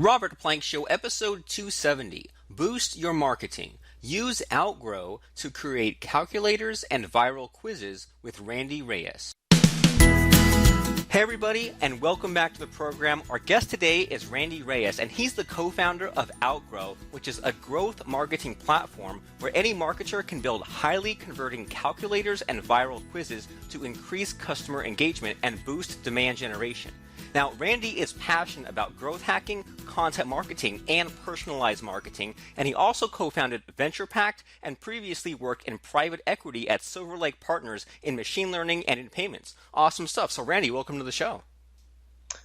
Robert Plank Show, episode 270. Boost your marketing. Use Outgrow to create calculators and viral quizzes with Randy Rayess. Hey everybody, and welcome back to the program. Our guest today is Randy Rayess, and he's the co-founder of Outgrow, which is a growth marketing platform where any marketer can build highly converting calculators and viral quizzes to increase customer engagement and boost demand generation. Now, Randy is passionate about growth hacking, content marketing, and personalized marketing, and he also co-founded VenturePact and previously worked in private equity at Silver Lake Partners in machine learning and in payments. Awesome stuff. So, Randy, welcome to the show.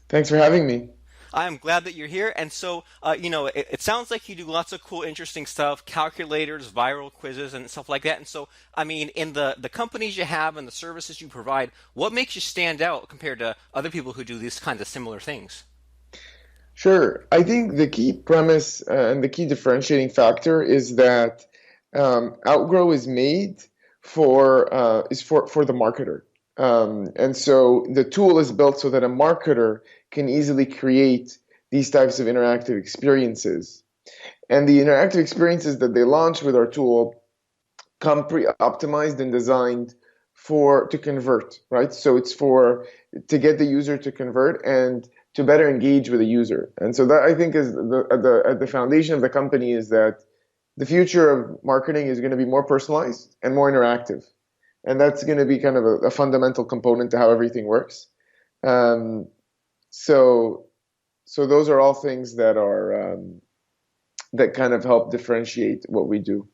Thanks for having me. I'm glad that you're here. And so, it sounds like you do lots of cool, interesting stuff, calculators, viral quizzes, and stuff like that. And so, I mean, in the companies you have and the services you provide, what makes you stand out compared to other people who do these kinds of similar things? Sure. I think the key premise and the key differentiating factor is that Outgrow is made for the marketer. And so the tool is built so that a marketer can easily create these types of interactive experiences. And the interactive experiences that they launch with our tool come pre-optimized and designed to convert, right? So it's to get the user to convert and to better engage with the user. And so that, I think, is at the foundation of the company, is that the future of marketing is going to be more personalized and more interactive. And that's going to be kind of a fundamental component to how everything works. So those are all things that kind of help differentiate what we do.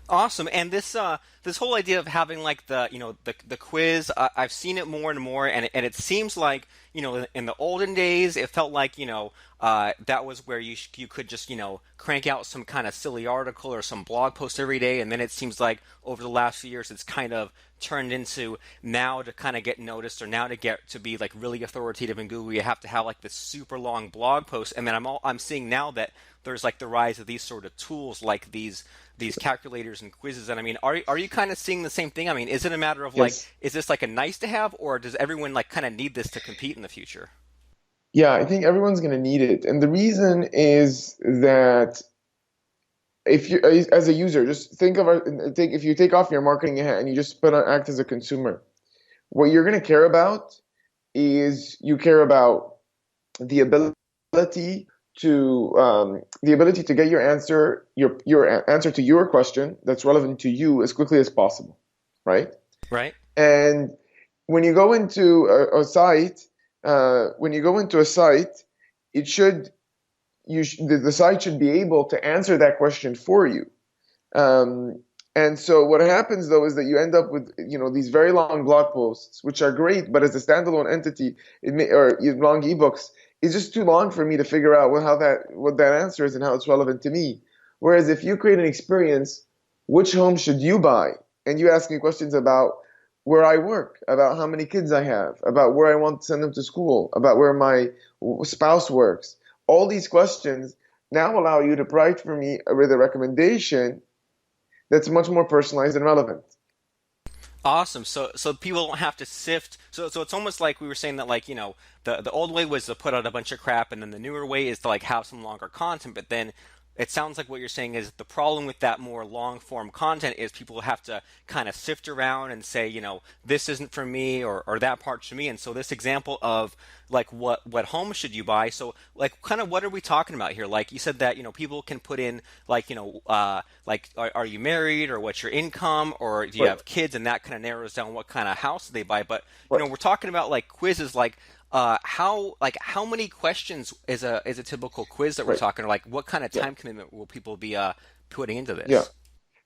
Awesome. And this whole idea of having like the quiz, I've seen it more and more, and it seems like, in the olden days, it felt like, that was where you could just, crank out some kind of silly article or some blog post every day. And then it seems like over the last few years, it's kind of turned into, now to kind of get noticed, or now to be like really authoritative in Google, you have to have like this super long blog post. And then I'm seeing now that there's like the rise of these sort of tools like these calculators and quizzes. And I mean, are you kind of seeing the same thing? I mean, is it a matter of Yes. is this like a nice to have, or does everyone like kind of need this to compete in the future? Yeah, I think everyone's going to need it. And the reason is that if you, as a user, just if you take off your marketing hat and you just act as a consumer, what you're going to care about is you care about the ability to get your answer to your question that's relevant to you as quickly as possible, right? Right. And when you go into a site, the site should be able to answer that question for you. And so what happens though is that you end up with these very long blog posts, which are great, but as a standalone entity, or long ebooks, it's just too long for me to figure out what that answer is and how it's relevant to me. Whereas if you create an experience, which home should you buy? And you ask me questions about where I work, about how many kids I have, about where I want to send them to school, about where my spouse works. All these questions now allow you to provide for me with a recommendation that's much more personalized and relevant. Awesome. So people don't have to sift. So it's almost like we were saying that, like, the old way was to put out a bunch of crap, and then the newer way is to like have some longer content. But then it sounds like what you're saying is the problem with that more long form content is people have to kind of sift around and say, this isn't for me, or that part's for me. And so this example of like what home should you buy? So like kind of what are we talking about here? Like you said that, people can put in like, like are you married, or what's your income, or do you have kids, and that kind of narrows down what kind of house they buy. But we're talking about like quizzes, like how many questions is a typical quiz that we're talking? Or like what kind of time commitment will people be putting into this?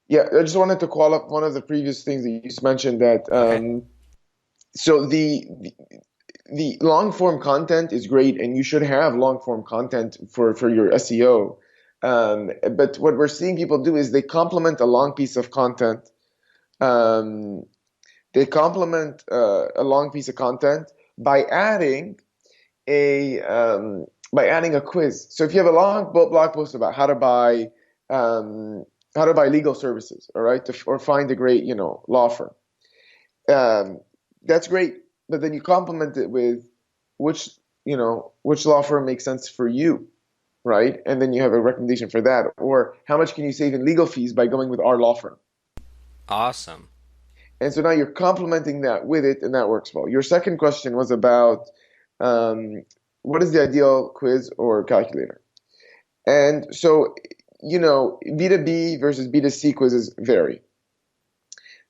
Yeah. I just wanted to call up one of the previous things that you just mentioned, that so the long form content is great, and you should have long form content for your SEO. But what we're seeing people do is they complement a long piece of content. They complement a long piece of content by adding a quiz. So if you have a long blog post about how to buy legal services, all right, or find a great law firm, that's great. But then you complement it with which law firm makes sense for you, right? And then you have a recommendation for that. Or how much can you save in legal fees by going with our law firm? Awesome. And so now you're complementing that with it, and that works well. Your second question was about um, what is the ideal quiz or calculator? And so, B2B versus B2C quizzes vary.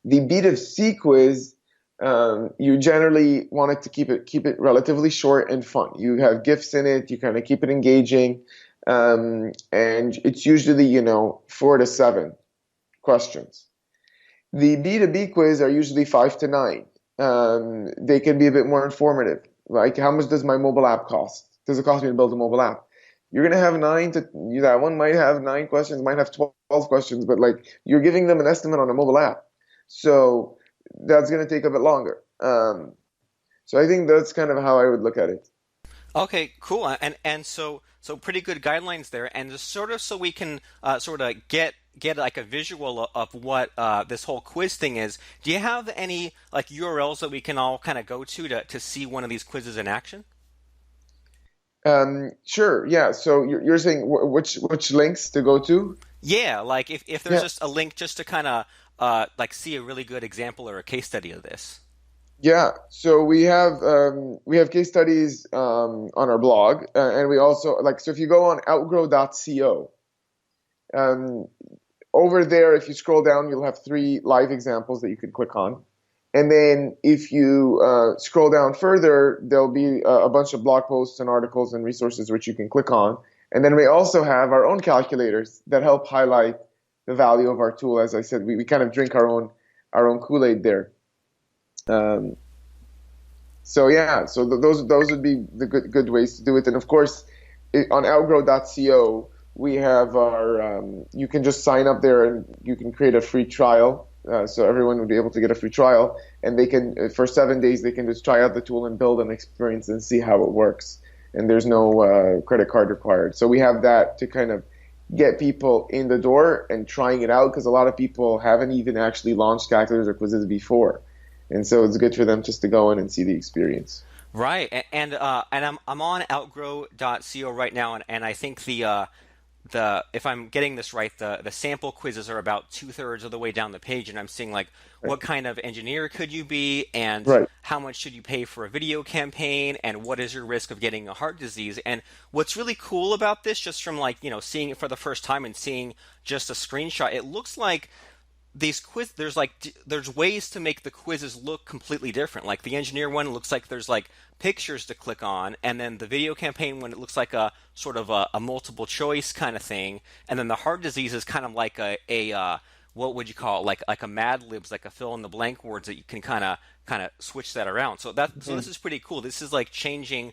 The B2C quiz, you generally want it to keep it relatively short and fun. You have gifts in it, you kind of keep it engaging, and it's usually, 4 to 7 questions. The B2B quiz are usually 5 to 9. They can be a bit more informative. Like, how much does my mobile app cost? Does it cost me to build a mobile app? You're gonna have that one might have 9 questions, might have 12 questions, but like you're giving them an estimate on a mobile app. So that's gonna take a bit longer. So I think that's kind of how I would look at it. Okay, cool. And so pretty good guidelines there, and just sort of so we can sort of get like a visual of what this whole quiz thing is. Do you have any like URLs that we can all kind of go to see one of these quizzes in action? Sure, yeah. So you're saying which links to go to? Yeah, like if there's Yeah, just a link just to kind of like see a really good example or a case study of this. yeah. So we have case studies on our blog, and we also like so if you go on outgrow.co, um, over there, if you scroll down, you'll have 3 live examples that you can click on. And then if you scroll down further, there'll be a bunch of blog posts and articles and resources which you can click on. And then we also have our own calculators that help highlight the value of our tool. As I said, we kind of drink our own Kool-Aid there. Um, so yeah, so those would be the good ways to do it. And of course, on outgrow.co, we have our you can just sign up there and you can create a free trial. So everyone would be able to get a free trial, and they can for 7 days they can just try out the tool and build an experience and see how it works. And there's no credit card required. So we have that to kind of get people in the door and trying it out because a lot of people haven't even actually launched calculators or quizzes before, and so it's good for them just to go in and see the experience. Right, and I'm on outgrow.co right now, and I think the if I'm getting this right, the sample quizzes are about two-thirds of the way down the page, and I'm seeing like Right. what kind of engineer could you be, and Right. how much should you pay for a video campaign, and what is your risk of getting a heart disease. And what's really cool about this, just from like seeing it for the first time and seeing just a screenshot, it looks like these quiz there's ways to make the quizzes look completely different. Like the engineer one looks like there's like pictures to click on, and then the video campaign one, it looks like a sort of a multiple choice kind of thing, and then the heart disease is kind of like a what would you call it, like a Mad Libs, like a fill in the blank words that you can kind of switch that around. So this Mhm. is pretty cool. This is like changing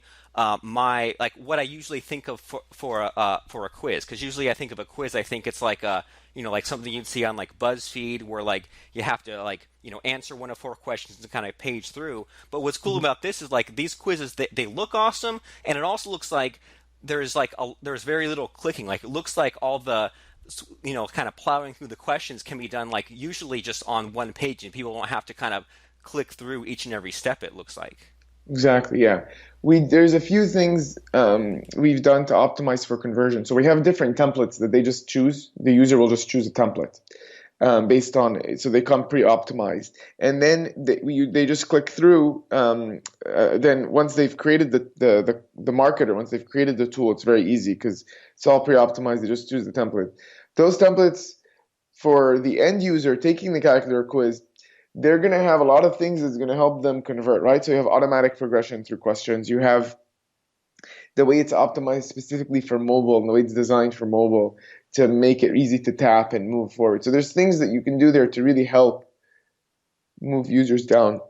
my like what I usually think of for a quiz, because usually I think of a quiz, I think it's like a like something you'd see on like BuzzFeed, where like you have to like answer one of 4 questions and kind of page through. But what's cool Mhm. about this is like these quizzes, they look awesome, and it also looks like there's very little clicking. Like it looks like all the kind of plowing through the questions can be done like usually just on one page, and people won't have to kind of click through each and every step, it looks like. Exactly, yeah. There's a few things we've done to optimize for conversion. So we have different templates that they just choose. The user will just choose a template based on it. So they come pre-optimized, and then they just click through. Then once they've created the marketer, once they've created the tool, it's very easy because it's all pre-optimized. They just choose the template. Those templates for the end user taking the calculator quiz, they're going to have a lot of things that's going to help them convert, right? So you have automatic progression through questions. You have the way it's optimized specifically for mobile and the way it's designed for mobile to make it easy to tap and move forward. So there's things that you can do there to really help move users down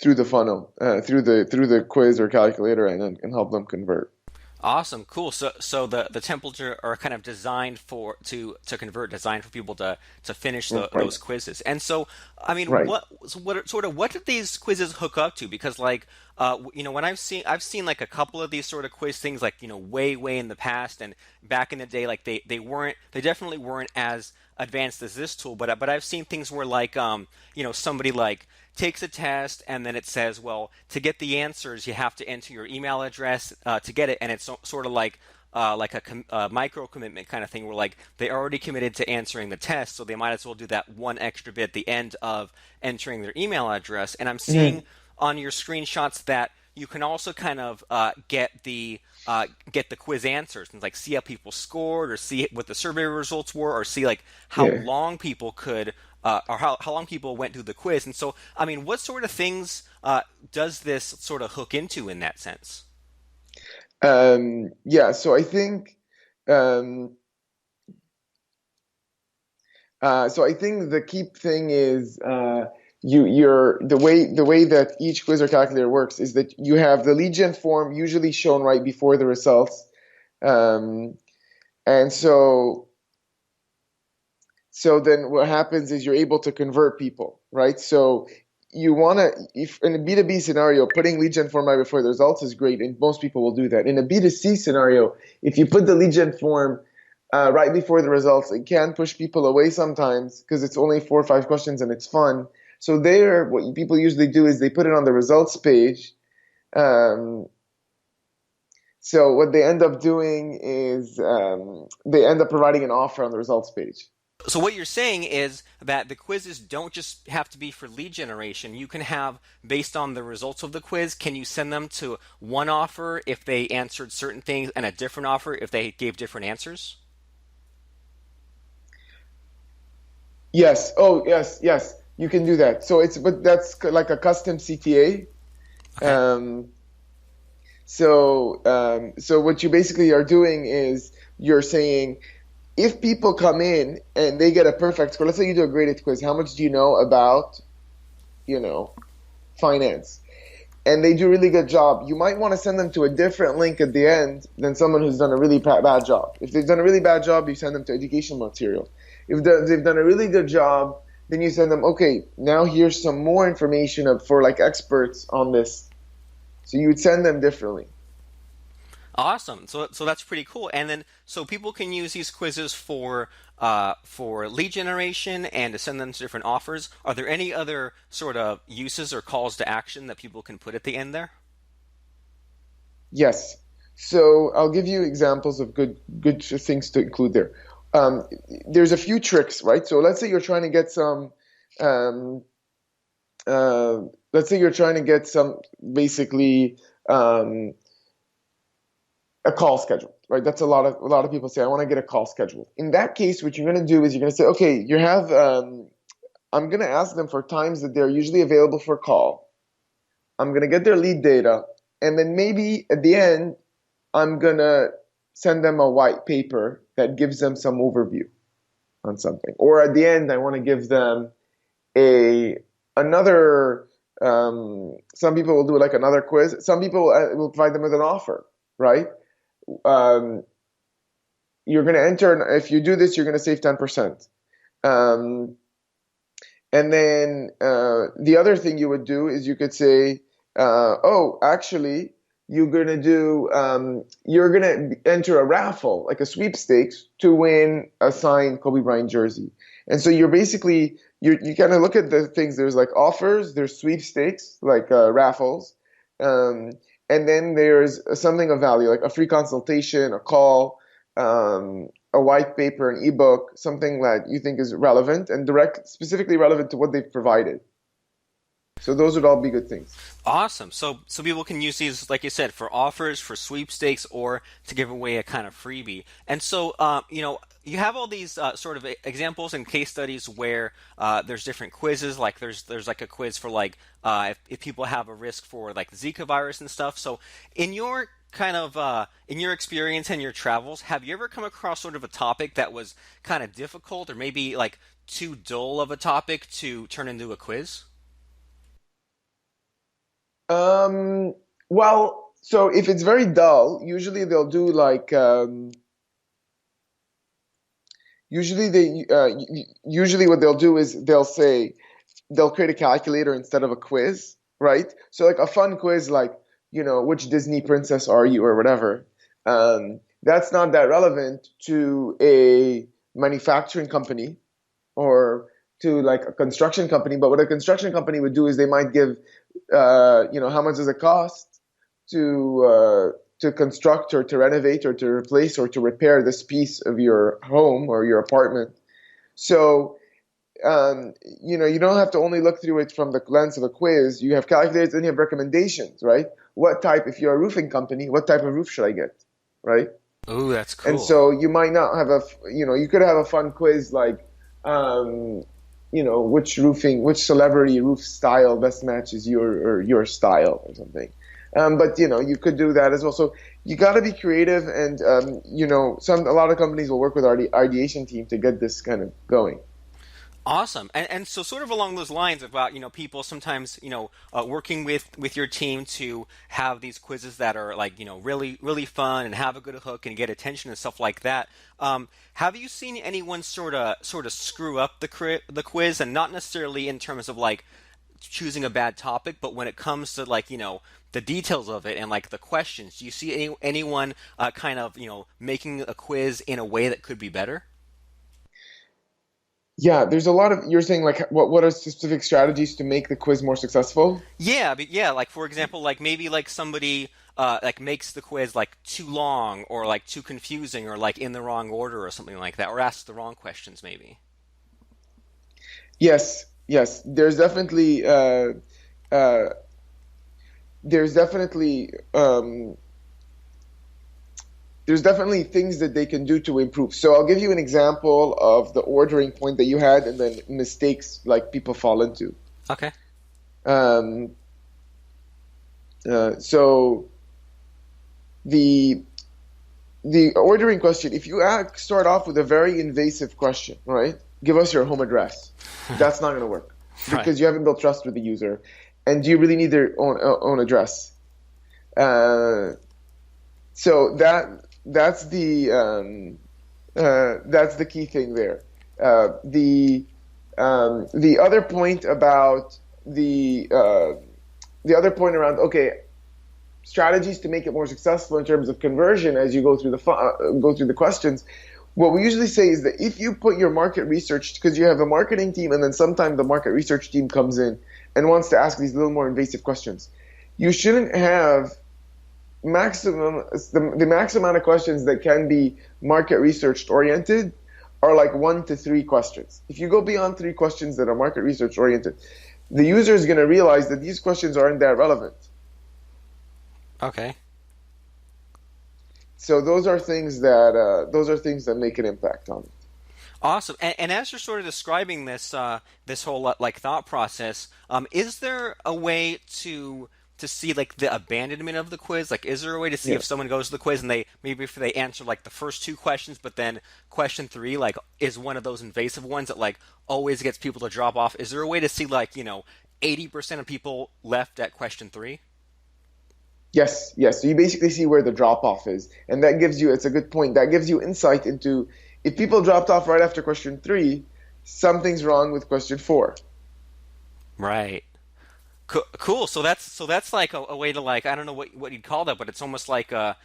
through the funnel, through the quiz or calculator, and help them convert. Awesome, cool. So the templates are kind of designed to convert, designed for people to finish Right, those quizzes. And so, I mean, right. what did these quizzes hook up to? Because like, when I've seen like a couple of these sort of quiz things, like way in the past and back in the day, like they definitely weren't as advanced as this tool, but I've seen things where like somebody like takes a test, and then it says, well, to get the answers you have to enter your email address to get it, and it's sort of like a micro commitment kind of thing where like they already committed to answering the test, so they might as well do that one extra bit at the end of entering their email address. And I'm seeing Mhm. on your screenshots that you can also kind of get the quiz answers and like see how people scored or see what the survey results were or see like how Yeah. long people could or how long people went through the quiz. And so, I mean, what sort of things does this sort of hook into in that sense? Yeah, so I think um, I think the key thing is you're the way that each quiz or calculator works is that you have the lead gen form usually shown right before the results, um, and so then what happens is you're able to convert people, right? So you want to, if in a B2B scenario, putting lead gen form right before the results is great, and most people will do that. In a B2C scenario, if you put the lead gen form right before the results, it can push people away sometimes because it's only 4 or 5 questions and it's fun. So there, what people usually do is they put it on the results page. Um, so what they end up doing is they end up providing an offer on the results page. So what you're saying is that the quizzes don't just have to be for lead generation. You can have, based on the results of the quiz, can you send them to one offer if they answered certain things and a different offer if they gave different answers? Yes. Oh, yes, yes. You can do that. So but that's like a custom CTA. Okay. Um, so what you basically are doing is you're saying if people come in and they get a perfect score, let's say you do a graded quiz, how much do you know about, you know, finance? And they do a really good job, you might want to send them to a different link at the end than someone who's done a really bad job. If they've done a really bad job, you send them to educational material. If they've done a really good job, then you send them, okay, now here's some more information for like experts on this. So you would send them differently. Awesome. So that's pretty cool. And then so people can use these quizzes for lead generation and to send them to different offers. Are there any other sort of uses or calls to action that people can put at the end there? Yes. So I'll give you examples of good things to include there. Um, there's a few tricks, right? So let's say you're trying to get some um, let's say you're trying to get some basically um, a call schedule, right? That's a lot of people say, I want to get a call schedule. In that case, what you're going to do is you're going to say, okay, I'm going to ask them for times that they're usually available for a call. I'm going to get their lead data, and then maybe at the end, I'm going to send them a white paper that gives them some overview on something. Or at the end, I want to give them a another some people will do like another quiz. Some people will provide them with an offer, right? Um, you're going to enter, if you do this, you're going to save 10%. Um, and then the other thing you would do is you could say, oh, actually, you're going to enter a raffle, like a sweepstakes, to win a signed Kobe Bryant jersey. And so you kind of look at the things. There's like offers, there's sweepstakes, like raffles. Um, and then there's something of value, like a free consultation, a call, a white paper, an ebook, something that you think is relevant and specifically relevant to what they've provided. So those would all be good things. Awesome. So people can use these, like you said, for offers, for sweepstakes, or to give away a kind of freebie. And so, you have all these sort of examples and case studies where there's different quizzes. Like there's like a quiz for like if people have a risk for like the Zika virus and stuff. So in your in your experience and your travels, have you ever come across sort of a topic that was kind of difficult or maybe like too dull of a topic to turn into a quiz? Um, well, so if it's very dull, usually they'll do like usually what they'll do is they'll create a calculator instead of a quiz, right? So like a fun quiz like, which Disney princess are you or whatever. That's not that relevant to a manufacturing company or to like a construction company. But what a construction company would do is they might give, how much does it cost to to construct or to renovate or to replace or to repair this piece of your home or your apartment. So you don't have to only look through it from the lens of a quiz. You have calculators and you have recommendations, right? What type, if you're a roofing company, what type of roof should I get, right? Ooh, that's And cool. so you might not have you could have a fun quiz like, which celebrity roof style best matches your style or something. But you could do that as well. So you got to be creative, and a lot of companies will work with our ideation team to get this kind of going. Awesome. And so sort of along those lines about, people sometimes, working with your team to have these quizzes that are like, really, really fun and have a good hook and get attention and stuff like that. Have you seen anyone sort of screw up the quiz, and not necessarily in terms of like choosing a bad topic, but when it comes to like, the details of it and like the questions, do you see anyone kind of, making a quiz in a way that could be better? Yeah, there's a lot of, you're saying like what are specific strategies to make the quiz more successful? Yeah, but yeah, like for example, like maybe like somebody like makes the quiz like too long or like too confusing or like in the wrong order or something like that, or asks the wrong questions maybe. Yes, yes. Uh, there's definitely there's definitely things that they can do to improve. So I'll give you an example of the ordering point that you had, and then mistakes like people fall into. Okay. Um, so the the ordering question, if you start off with a very invasive question, right? Give us your home address. That's not going to work Right. because you haven't built trust with the user. And do you really need their own address? Uh, so that's the key thing there. The other point about the other point around, okay, strategies to make it more successful in terms of conversion as you go through the questions. What we usually say is that if you put your market research, because you have a marketing team, and then sometimes the market research team comes in and wants to ask these little more invasive questions, you shouldn't have the maximum amount of questions that can be market research oriented are like 1 to 3 questions. If you go beyond 3 questions that are market research oriented, the user is going to realize that these questions aren't that relevant. Okay. So those are things that make an impact on it. Awesome. And as you're sort of describing this whole like thought process, is there a way to see like the abandonment of the quiz? Like, is there a way to see if Yes. someone goes to the quiz and they maybe if they answer like the first two questions, but then question three like is one of those invasive ones that like always gets people to drop off? Is there a way to see like 80% of people left at question three? Yes, yes. So you basically see where the drop off is, and that gives you. It's a good point. That gives you insight into if people dropped off right after question three, something's wrong with question four. Right. Cool. So that's like a way to like I don't know what you'd call that, but it's almost like a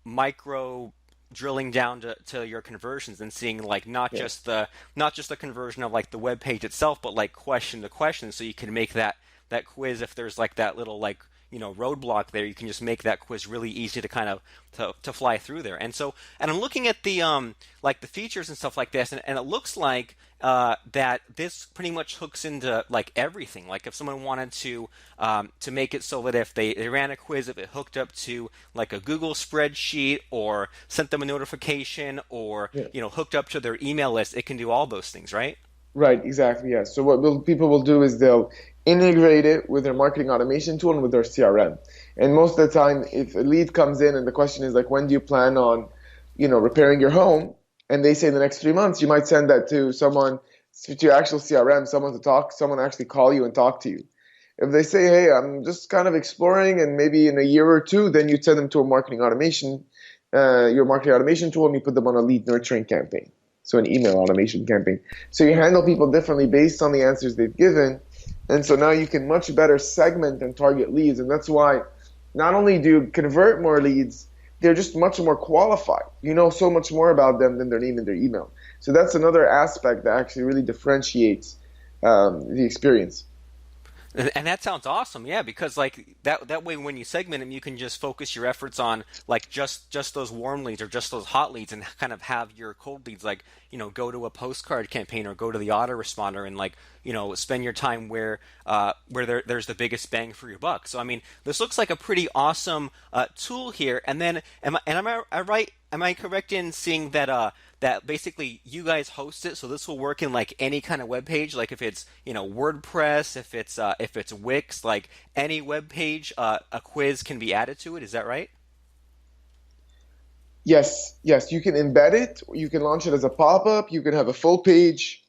micro drilling down to your conversions and seeing like Yeah. not just the conversion of like the web page itself, but like question to question, so you can make that quiz if there's like that little like roadblock there, you can just make that quiz really easy to kind of to fly through there. And I'm looking at the like the features and stuff like this, and it looks like that this pretty much hooks into like everything. Like if someone wanted to make it so that if they ran a quiz, if it hooked up to like a Google spreadsheet or sent them a notification or Yeah. hooked up to their email list, it can do all those things, right? Right, exactly. Yeah. So people will do is they'll integrate it with their marketing automation tool and with their CRM. And most of the time, if a lead comes in and the question is like, when do you plan on, repairing your home? And they say in the next 3 months, you might send that to someone, to your actual CRM, someone actually call you and talk to you. If they say, hey, I'm just kind of exploring, and maybe in a year or two, then you send them to your marketing automation tool, and you put them on a lead nurturing campaign. So an email automation campaign. So you handle people differently based on the answers they've given. And so now you can much better segment and target leads. And that's why not only do you convert more leads, they're just much more qualified. You know so much more about them than their name and their email. So that's another aspect that actually really differentiates the experience. And that sounds awesome, yeah, because like that way when you segment them, you can just focus your efforts on like just those warm leads or just those hot leads, and kind of have your cold leads like go to a postcard campaign or go to the autoresponder, and like spend your time where there's the biggest bang for your buck. So I mean, this looks like a pretty awesome tool here. And then am I right? Am I correct in seeing that that basically you guys host it, so this will work in like any kind of web page, like if it's WordPress, if it's Wix, like any web page, a quiz can be added to it. Is that right? Yes, yes, you can embed it. You can launch it as a pop-up. You can have a full page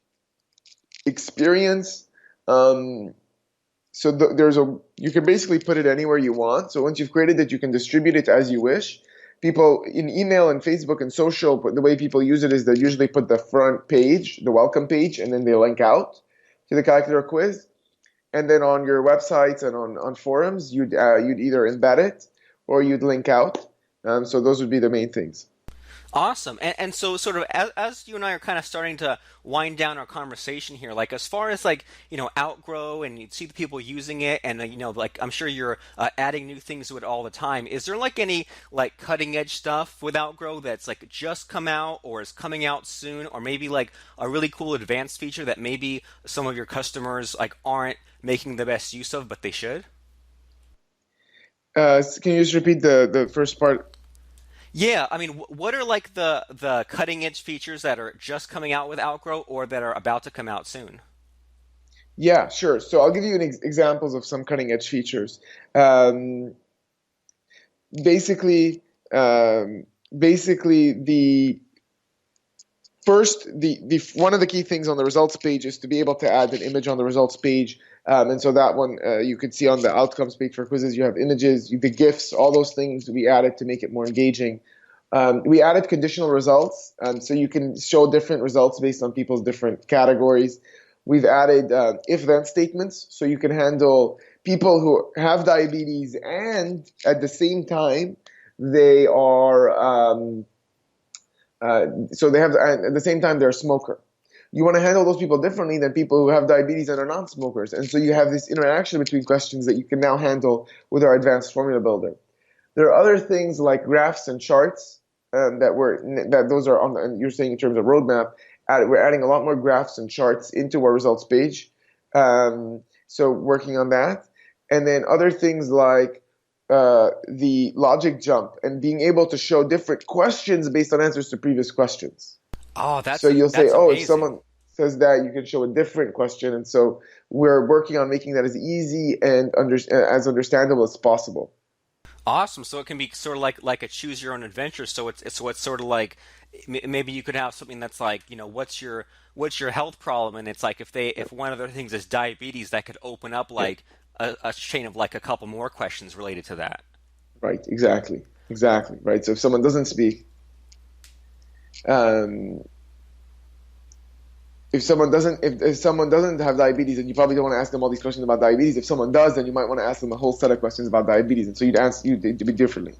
experience. Um, so there's a you can basically put it anywhere you want. So once you've created it, you can distribute it as you wish. People in email and Facebook and social, the way people use it is they usually put the front page, the welcome page, and then they link out to the calculator quiz. And then on your websites and on forums, you'd either embed it or you'd link out. So those would be the main things. Awesome. And so sort of as you and I are kind of starting to wind down our conversation here, like as far as like, Outgrow and you see the people using it and, like I'm sure you're adding new things to it all the time. Is there like any like cutting edge stuff with Outgrow that's like just come out or is coming out soon, or maybe like a really cool advanced feature that maybe some of your customers like aren't making the best use of, but they should? Can you just repeat the first part? Yeah, I mean, what are like the cutting edge features that are just coming out with Outgrow or that are about to come out soon? Yeah, sure. So I'll give you examples of some cutting edge features. Um, basically, um, basically the first the one of the key things on the results page is to be able to add an image on the results page. And so that one you could see on the outcomes page for quizzes, you have images, the GIFs, all those things we added to make it more engaging. We added conditional results, so you can show different results based on people's different categories. We've added if-then statements, so you can handle people who have diabetes and at the same time they are so they have at the same time they're a smoker. You want to handle those people differently than people who have diabetes and are non-smokers, and so you have this interaction between questions that you can now handle with our advanced formula builder. There are other things like graphs and charts that those are on the, and you're saying in terms of roadmap. We're adding a lot more graphs and charts into our results page. So working on that, and then other things like the logic jump and being able to show different questions based on answers to previous questions. Oh, So you'll say, that's oh, if amazing. someone says that, you can show a different question, and so we're working on making that as easy and as understandable as possible. Awesome. So it can be sort of like a choose your own adventure. So it's sort of like maybe you could have something that's like, what's your health problem, and it's like if one of their things is diabetes, that could open up Yeah. like a chain of like a couple more questions related to that. Right, exactly, exactly, right. So if someone doesn't speak, um, if someone doesn't have diabetes, then you probably don't want to ask them all these questions about diabetes. If someone does, then you might want to ask them a whole set of questions about diabetes, and so you'd be differently.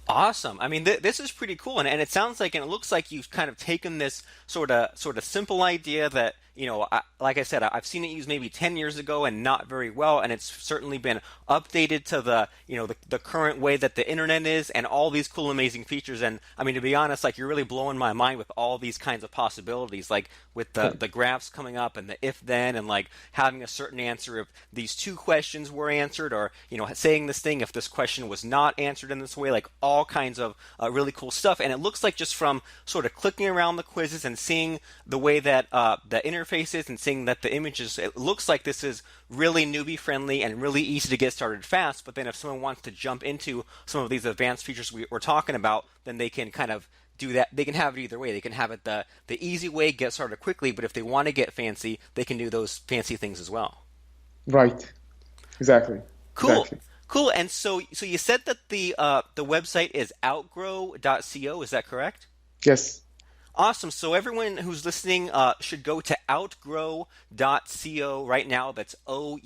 Awesome. I mean, this is pretty cool, and it sounds like, and it looks like you've kind of taken this sort of simple idea that like I said, I've seen it used maybe 10 years ago and not very well, and it's certainly been updated to the current way that the internet is, and all these cool, amazing features. And I mean, to be honest, like you're really blowing my mind with all these kinds of possibilities, like with the graphs coming up and the if then, and like having a certain answer if these two questions were answered, or saying this thing if this question was not answered in this way, like all kinds of really cool stuff. And it looks like just from sort of clicking around the quizzes and seeing the way that the interface is and seeing that the images, it looks like this is really newbie friendly and really easy to get started fast. But then if someone wants to jump into some of these advanced features we're talking about, then they can kind of do that. They can have it either way. They can have it the easy way, get started quickly, but if they want to get fancy, they can do those fancy things as well. Right, exactly, Cool. exactly. Cool. And so you said that the website is outgrow.co, is that correct? Yes. Awesome. So everyone who's listening should go to outgrow.co right now. That's outgrow.co.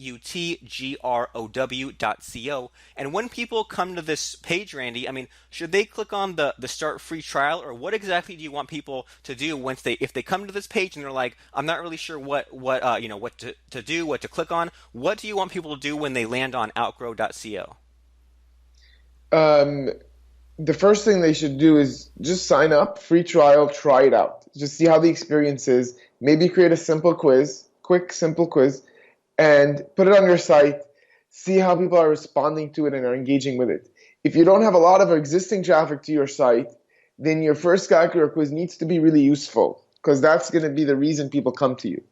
And when people come to this page, Randy, I mean, should they click on the start free trial, or what exactly do you want people to do once if they come to this page and they're like, I'm not really sure what to do, what to click on. What do you want people to do when they land on outgrow.co? Um, the first thing they should do is just sign up, free trial, try it out. Just see how the experience is. Maybe create a simple quiz, quick, simple quiz, and put it on your site. See how people are responding to it and are engaging with it. If you don't have a lot of existing traffic to your site, then your first calculator quiz needs to be really useful because that's going to be the reason people come to you.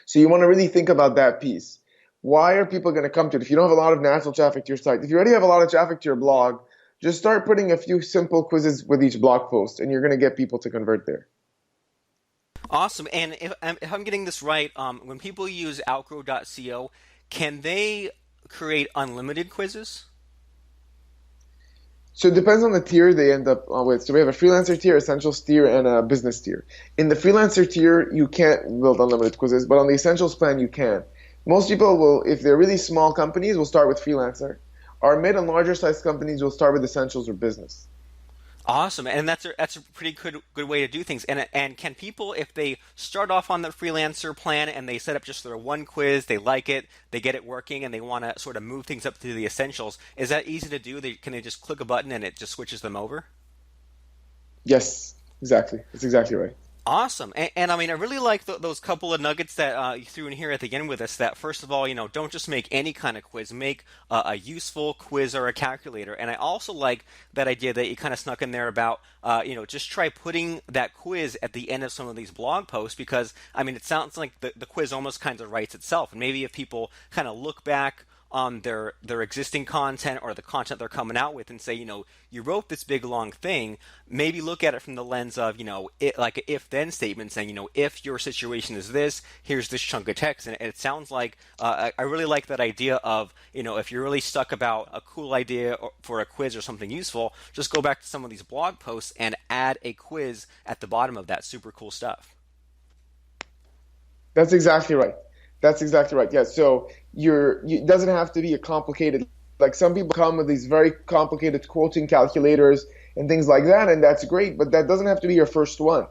So you want to really think about that piece. Why are people going to come to it? If you don't have a lot of natural traffic to your site, if you already have a lot of traffic to your blog, just start putting a few simple quizzes with each blog post, and you're going to get people to convert there. Awesome. And if I'm getting this right, when people use outgrow.co, can they create unlimited quizzes? So it depends on the tier they end up with. So we have a freelancer tier, essentials tier, and a business tier. In the freelancer tier, you can't build unlimited quizzes, but on the essentials plan, you can. Most people will, if they're really small companies, will start with freelancer. Our mid and larger size companies will start with essentials or business. Awesome, and that's a pretty good way to do things. And can people, if they start off on the freelancer plan and they set up just their one quiz, they like it, they get it working, and they want to sort of move things up to the essentials, is that easy to do? Can they just click a button and it just switches them over? Yes, exactly. That's exactly right. Awesome. And I mean, I really like those couple of nuggets that you threw in here at the end with us. That first of all, don't just make any kind of quiz, make a useful quiz or a calculator. And I also like that idea that you kind of snuck in there about, just try putting that quiz at the end of some of these blog posts because, I mean, it sounds like the quiz almost kind of writes itself. And maybe if people kind of look back on their existing content or the content they're coming out with and say, you wrote this big long thing, maybe look at it from the lens of, like an if then statement saying, if your situation is this, here's this chunk of text. And it sounds like I really like that idea of, if you're really stuck about a cool idea for a quiz or something useful, just go back to some of these blog posts and add a quiz at the bottom of that super cool stuff. That's exactly right. That's exactly right. Yeah. So it doesn't have to be a complicated, like some people come with these very complicated quoting calculators and things like that, and that's great, but that doesn't have to be your first one,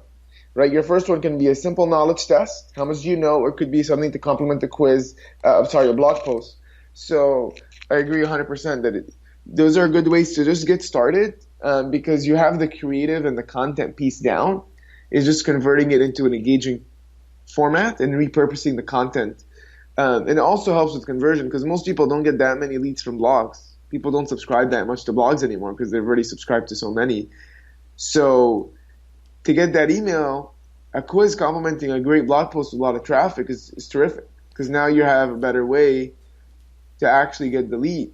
right? Your first one can be a simple knowledge test. How much do you know? Or it could be something to complement the quiz, your blog post. So I agree 100% that those are good ways to just get started because you have the creative and the content piece down. It's just converting it into an engaging format and repurposing the content. And it also helps with conversion because most people don't get that many leads from blogs. People don't subscribe that much to blogs anymore because they've already subscribed to so many. So to get that email, a quiz complementing a great blog post with a lot of traffic is terrific because now you have a better way to actually get the lead.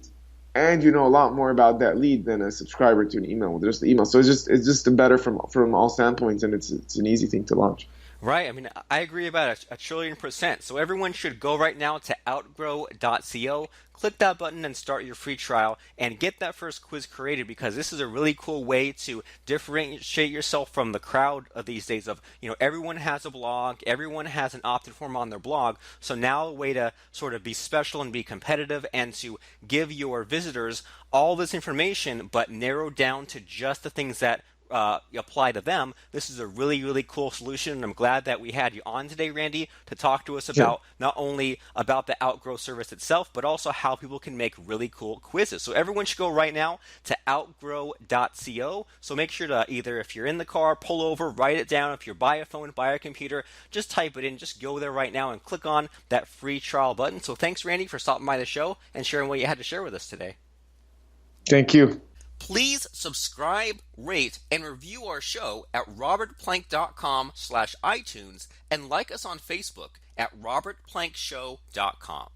And you know a lot more about that lead than a subscriber to an email with just the email. So it's just better from all standpoints, and it's an easy thing to launch. Right. I mean, I agree about a trillion percent. So everyone should go right now to outgrow.co, click that button and start your free trial and get that first quiz created because this is a really cool way to differentiate yourself from the crowd of these days of, everyone has a blog, everyone has an opt-in form on their blog. So now a way to sort of be special and be competitive and to give your visitors all this information but narrow down to just the things that apply to them. This is a really, really cool solution, and I'm glad that we had you on today, Randy, to talk to us Sure. about not only about the Outgrow service itself, but also how people can make really cool quizzes. So everyone should go right now to outgrow.co. So make sure to either, if you're in the car, pull over, write it down. If you're by a phone, by a computer, just type it in. Just go there right now and click on that free trial button. So thanks, Randy, for stopping by the show and sharing what you had to share with us today. Thank you. Please subscribe, rate, and review our show at robertplank.com/iTunes and like us on Facebook at robertplankshow.com.